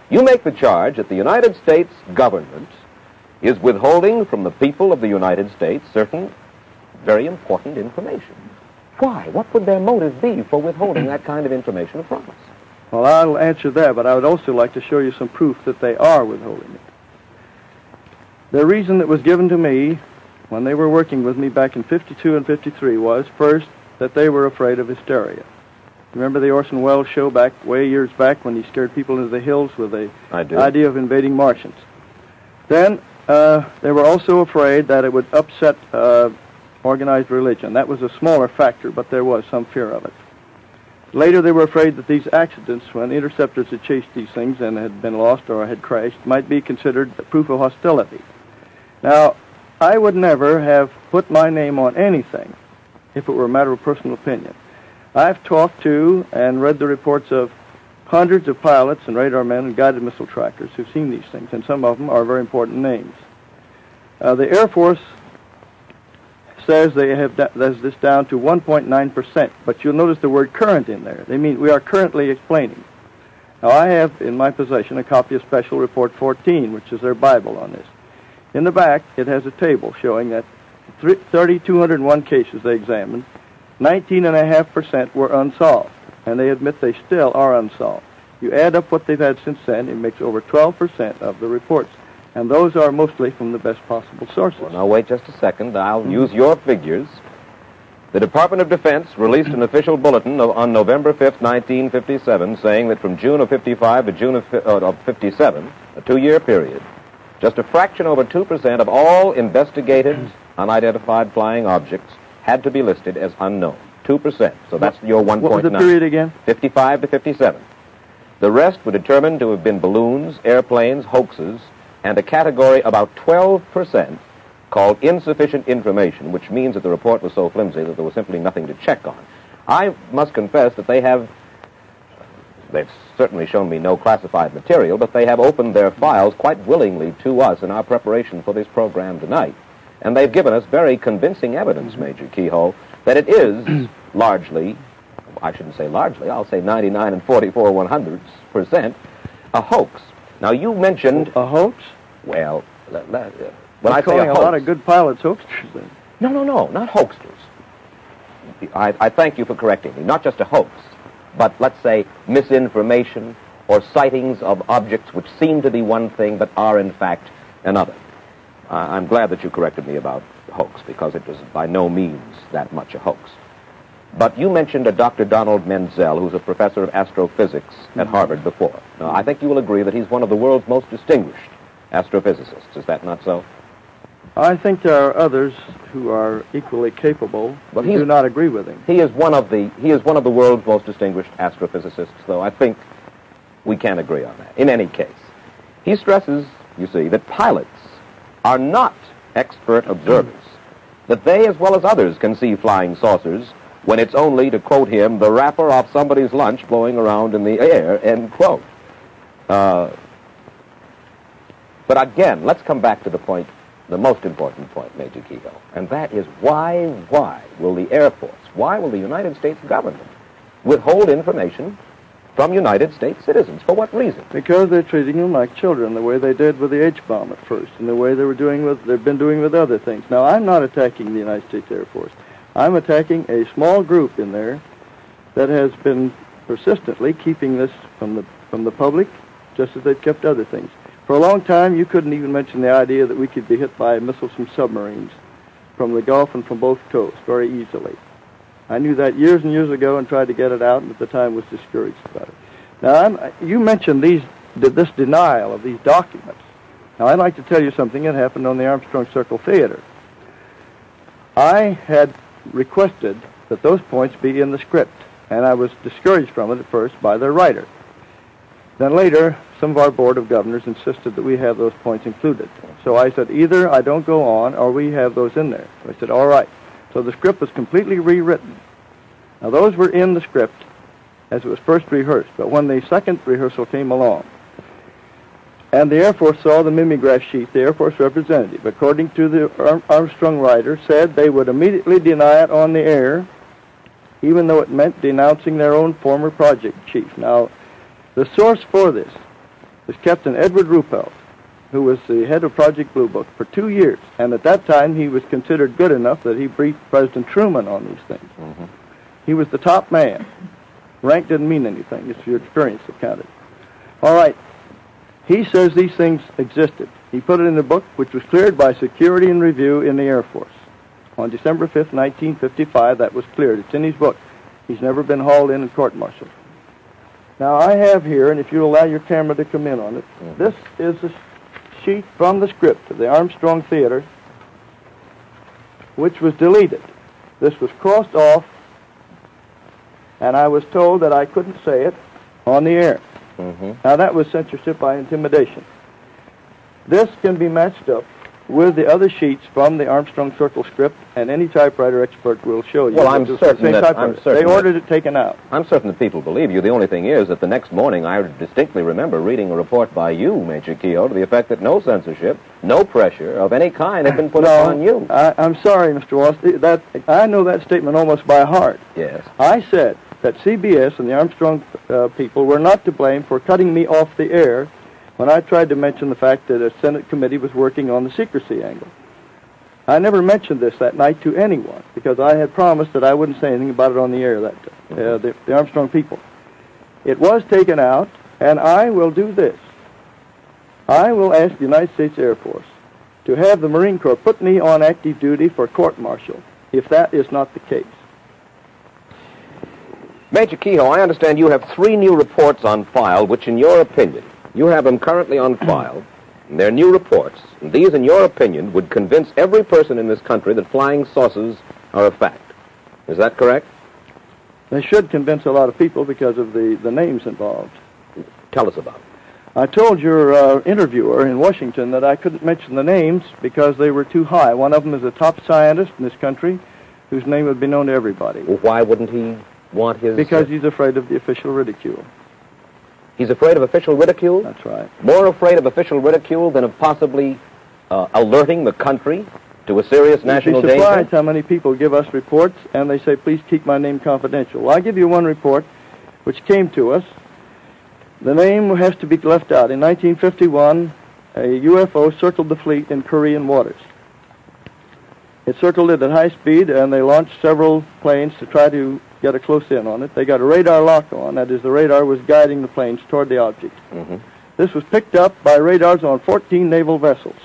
You make the charge that the United States government is withholding from the people of the United States certain very important information. Why? What would their motive be for withholding that kind of information from us? Well, I'll answer that, but I would also like to show you some proof that they are withholding it. The reason that was given to me when they were working with me back in 52 and 53 was, first, that they were afraid of hysteria. Remember the Orson Welles show way years back when he scared people into the hills with the idea of invading Martians? Then they were also afraid that it would upset organized religion. That was a smaller factor, but there was some fear of it. Later they were afraid that these accidents, when interceptors had chased these things and had been lost or had crashed, might be considered proof of hostility. Now, I would never have put my name on anything if it were a matter of personal opinion. I've talked to and read the reports of hundreds of pilots and radar men and guided missile trackers who've seen these things, and some of them are very important names. The Air Force says they have this down to 1.9%, but you'll notice the word current in there. They mean we are currently explaining. Now, I have in my possession a copy of Special Report 14, which is their Bible on this. In the back, it has a table showing that 3,201 cases they examined, 19.5% were unsolved, and they admit they still are unsolved. You add up what they've had since then, it makes over 12% of the reports, and those are mostly from the best possible sources. Well, now, wait just a second. I'll use your figures. The Department of Defense released an official bulletin on November 5th, 1957, saying that from June of 55 to June of 57, a 2-year period, just a fraction over 2% of all investigated unidentified flying objects had to be listed as unknown. 2%. So that's your 1.9. What was the period again? 55 to 57. The rest were determined to have been balloons, airplanes, hoaxes, and a category about 12% called insufficient information, which means that the report was so flimsy that there was simply nothing to check on. I must confess that they've certainly shown me no classified material, but they have opened their files quite willingly to us in our preparation for this program tonight. And they've given us very convincing evidence, Major Keyhoe, that it is largely, I shouldn't say largely, I'll say 99 and 44 100% a hoax. Now, you mentioned... A hoax? Well, when I say a lot of good pilots hoaxers, then. No, not hoaxers. I thank you for correcting me. Not just a hoax, but let's say misinformation or sightings of objects which seem to be one thing but are in fact another. I'm glad that you corrected me about hoax, because it was by no means that much a hoax. But you mentioned a Dr. Donald Menzel, who's a professor of astrophysics at Harvard before. Now, I think you will agree that he's one of the world's most distinguished astrophysicists. Is that not so? I think there are others who are equally capable, but do not agree with him. He is one of the world's most distinguished astrophysicists, though I think we can agree on that. In any case, he stresses, you see, that pilots are not expert observers, that they, as well as others, can see flying saucers when it's only, to quote him, the wrapper off somebody's lunch blowing around in the air, end quote. But again, let's come back to the point, the most important point, Major Keyhoe, and that is why will the Air Force, why will the United States government withhold information from United States citizens? For what reason? Because they're treating them like children, the way they did with the H-bomb at first, and the way they've been doing with other things. Now, I'm not attacking the United States Air Force. I'm attacking a small group in there that has been persistently keeping this from the public, just as they've kept other things. For a long time, you couldn't even mention the idea that we could be hit by missiles from submarines from the Gulf and from both coasts very easily. I knew that years and years ago and tried to get it out, and at the time was discouraged about it. Now, you mentioned this denial of these documents. Now, I'd like to tell you something that happened on the Armstrong Circle Theater. I had requested that those points be in the script, and I was discouraged from it at first by their writer. Then later, some of our Board of Governors insisted that we have those points included. So I said, either I don't go on or we have those in there. So I said, all right. So the script was completely rewritten. Now, those were in the script as it was first rehearsed, but when the second rehearsal came along, and the Air Force saw the mimeograph sheet, the Air Force representative, according to the Armstrong writer, said they would immediately deny it on the air, even though it meant denouncing their own former project chief. Now, the source for this was Captain Edward Ruppelt, who was the head of Project Blue Book for 2 years. And at that time, he was considered good enough that he briefed President Truman on these things. Mm-hmm. He was the top man. Rank didn't mean anything. It's your experience that counted. All right. He says these things existed. He put it in a book which was cleared by Security and Review in the Air Force. On December 5th, 1955, that was cleared. It's in his book. He's never been hauled in and court-martialed. Now, I have here, and if you allow your camera to come in on it, this is a sheet from the script of the Armstrong Theater, which was deleted. This was crossed off, and I was told that I couldn't say it on the air. Mm-hmm. Now, that was censorship by intimidation. This can be matched up with the other sheets from the Armstrong Circle script, and any typewriter expert will show you. Well, I'm certain they ordered it taken out. I'm certain that people believe you. The only thing is that the next morning I distinctly remember reading a report by you, Major Keyhoe, to the effect that no censorship, no pressure of any kind had been put upon you. I'm sorry, Mr. Wallace. I know that statement almost by heart. Yes. I said that CBS and the Armstrong people were not to blame for cutting me off the air when I tried to mention the fact that a Senate committee was working on the secrecy angle. I never mentioned this that night to anyone because I had promised that I wouldn't say anything about it on the air that the Armstrong people. It was taken out, and I will do this. I will ask the United States Air Force to have the Marine Corps put me on active duty for court-martial if that is not the case. Major Keyhoe, I understand you have 3 new reports on file, which in your opinion, you have them currently on file, and they're new reports. And these, in your opinion, would convince every person in this country that flying saucers are a fact. Is that correct? They should convince a lot of people because of the names involved. Tell us about it. I told your interviewer in Washington that I couldn't mention the names because they were too high. One of them is a top scientist in this country whose name would be known to everybody. Well, why wouldn't he want his... Because he's afraid of the official ridicule. He's afraid of official ridicule? That's right. More afraid of official ridicule than of possibly alerting the country to a serious national danger? You'd be surprised how many people give us reports and they say, please keep my name confidential. Well, I'll give you one report which came to us. The name has to be left out. In 1951, a UFO circled the fleet in Korean waters. It circled it at high speed, and they launched several planes to try to get a close in on it. They got a radar lock on. That is, the radar was guiding the planes toward the object. Mm-hmm. This was picked up by radars on 14 naval vessels.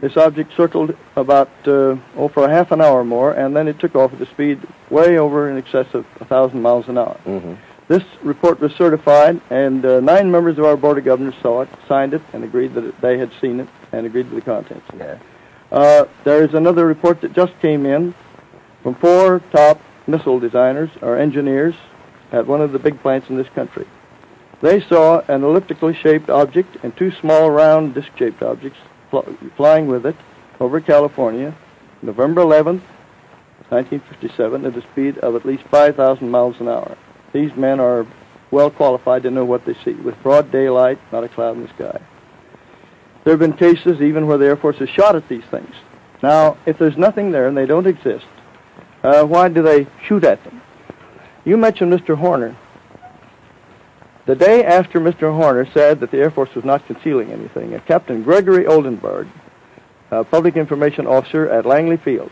This object circled about, for a half an hour more, and then it took off at a speed way over in excess of 1,000 miles an hour. Mm-hmm. This report was certified, and 9 members of our Board of Governors saw it, signed it, and agreed that they had seen it, and agreed to the contents. Yeah. There is another report that just came in from 4 top missile designers or engineers at one of the big plants in this country. They saw an elliptically shaped object and 2 small round disc-shaped objects flying with it over California, November 11th, 1957, at a speed of at least 5,000 miles an hour. These men are well qualified to know what they see, with broad daylight, not a cloud in the sky. There have been cases even where the Air Force has shot at these things. Now, if there's nothing there and they don't exist, why do they shoot at them? You mentioned Mr. Horner. The day after Mr. Horner said that the Air Force was not concealing anything, Captain Gregory Oldenburg, a public information officer at Langley Field,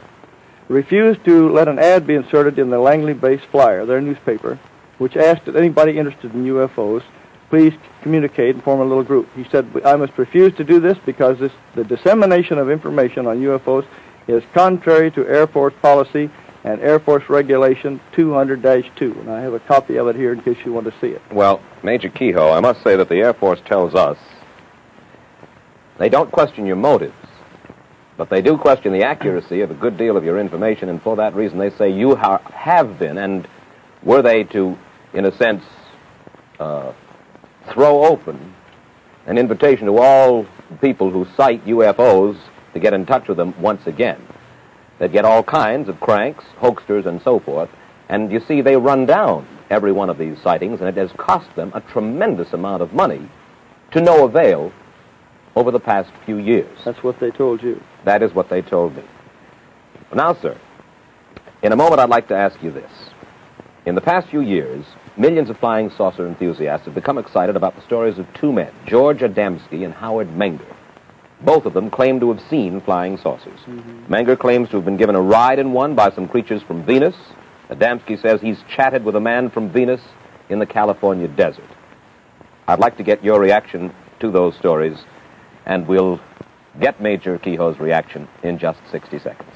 refused to let an ad be inserted in the Langley Base Flyer, their newspaper, which asked that anybody interested in UFOs please communicate and form a little group. He said, I must refuse to do this because the dissemination of information on UFOs is contrary to Air Force policy and Air Force Regulation 200-2. And I have a copy of it here in case you want to see it. Well, Major Keyhoe, I must say that the Air Force tells us they don't question your motives, but they do question the accuracy of a good deal of your information, and for that reason they say you have been, and were they to, in a sense, throw open an invitation to all people who cite UFOs to get in touch with them once again. They'd get all kinds of cranks, hoaxsters, and so forth, and you see, they run down every one of these sightings, and it has cost them a tremendous amount of money to no avail over the past few years. That's what they told you. That is what they told me. Now, sir, in a moment I'd like to ask you this. In the past few years, millions of flying saucer enthusiasts have become excited about the stories of two men, George Adamski and Howard Menger. Both of them claim to have seen flying saucers. Menger claims to have been given a ride in one by some creatures from Venus. Adamski says he's chatted with a man from Venus in the California desert. I'd like to get your reaction to those stories, and we'll get Major Keyhoe's reaction in just 60 seconds.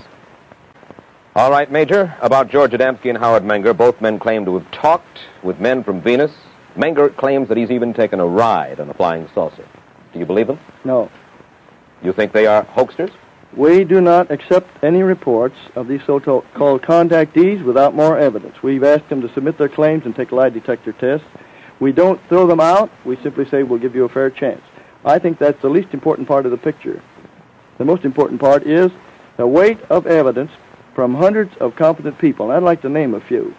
All right, Major, about George Adamski and Howard Menger, both men claim to have talked with men from Venus. Menger claims that he's even taken a ride on a flying saucer. Do you believe them? No. You think they are hoaxers? We do not accept any reports of these so-called contactees without more evidence. We've asked them to submit their claims and take lie detector tests. We don't throw them out. We simply say we'll give you a fair chance. I think that's the least important part of the picture. The most important part is the weight of evidence from hundreds of competent people, and I'd like to name a few.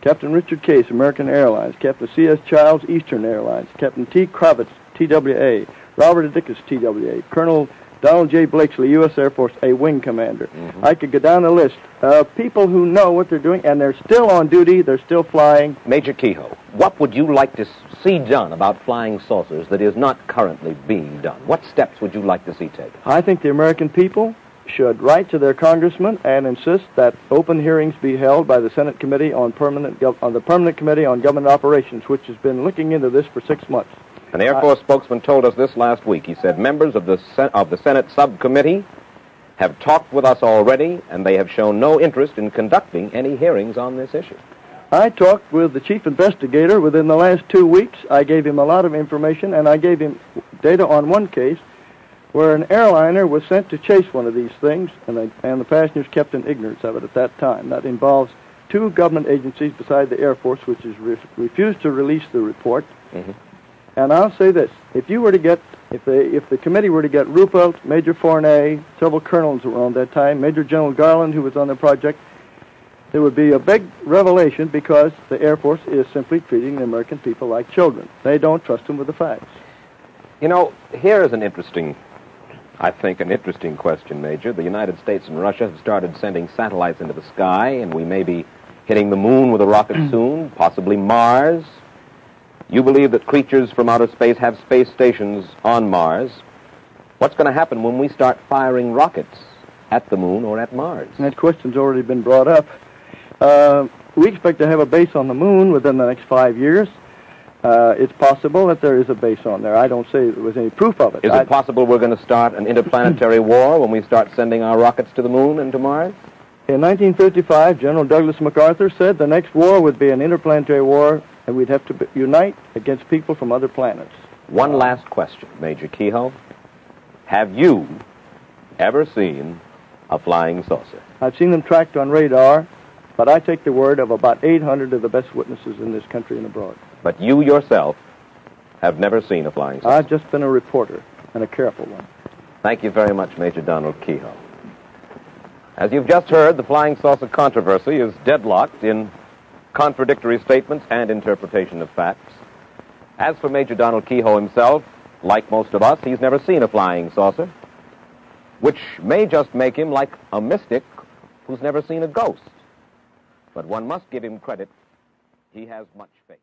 Captain Richard Case, American Airlines, Captain C.S. Childs, Eastern Airlines, Captain T. Kravitz, TWA, Robert Dickus, TWA, Colonel Donald J. Blakesley, U.S. Air Force, a wing commander. I could go down the list of people who know what they're doing, and they're still on duty, they're still flying. Major Keyhoe, what would you like to see done about flying saucers that is not currently being done? What steps would you like to see taken? I think the American people should write to their congressman and insist that open hearings be held by the Senate Committee on the Permanent Committee on Government Operations, which has been looking into this for 6 months. An Air Force spokesman told us this last week. He said members of the Senate subcommittee have talked with us already, and they have shown no interest in conducting any hearings on this issue. I talked with the chief investigator within the last 2 weeks. I gave him a lot of information, and I gave him data on one case where an airliner was sent to chase one of these things, and the passengers kept in ignorance of it at that time. That involves 2 government agencies beside the Air Force, which has refused to release the report. And I'll say this: if the committee were to get Ruppelt, Major Fournet, several colonels around that time, Major General Garland, who was on the project, there would be a big revelation, because the Air Force is simply treating the American people like children. They don't trust them with the facts. You know, here is an interesting question, Major. The United States and Russia have started sending satellites into the sky, and we may be hitting the moon with a rocket soon, possibly Mars. You believe that creatures from outer space have space stations on Mars. What's going to happen when we start firing rockets at the moon or at Mars? And that question's already been brought up. We expect to have a base on the moon within the next 5 years. It's possible that there is a base on there. I don't say there was any proof of it. Is it possible we're going to start an interplanetary war when we start sending our rockets to the moon and to Mars? In 1955, General Douglas MacArthur said the next war would be an interplanetary war, and we'd have to unite against people from other planets. One last question, Major Keyhoe. Have you ever seen a flying saucer? I've seen them tracked on radar, but I take the word of about 800 of the best witnesses in this country and abroad. But you yourself have never seen a flying saucer? I've just been a reporter, and a careful one. Thank you very much, Major Donald Keyhoe. As you've just heard, the flying saucer controversy is deadlocked in contradictory statements and interpretation of facts. As for Major Donald Keyhoe himself, like most of us, he's never seen a flying saucer, which may just make him like a mystic who's never seen a ghost. But one must give him credit. He has much faith.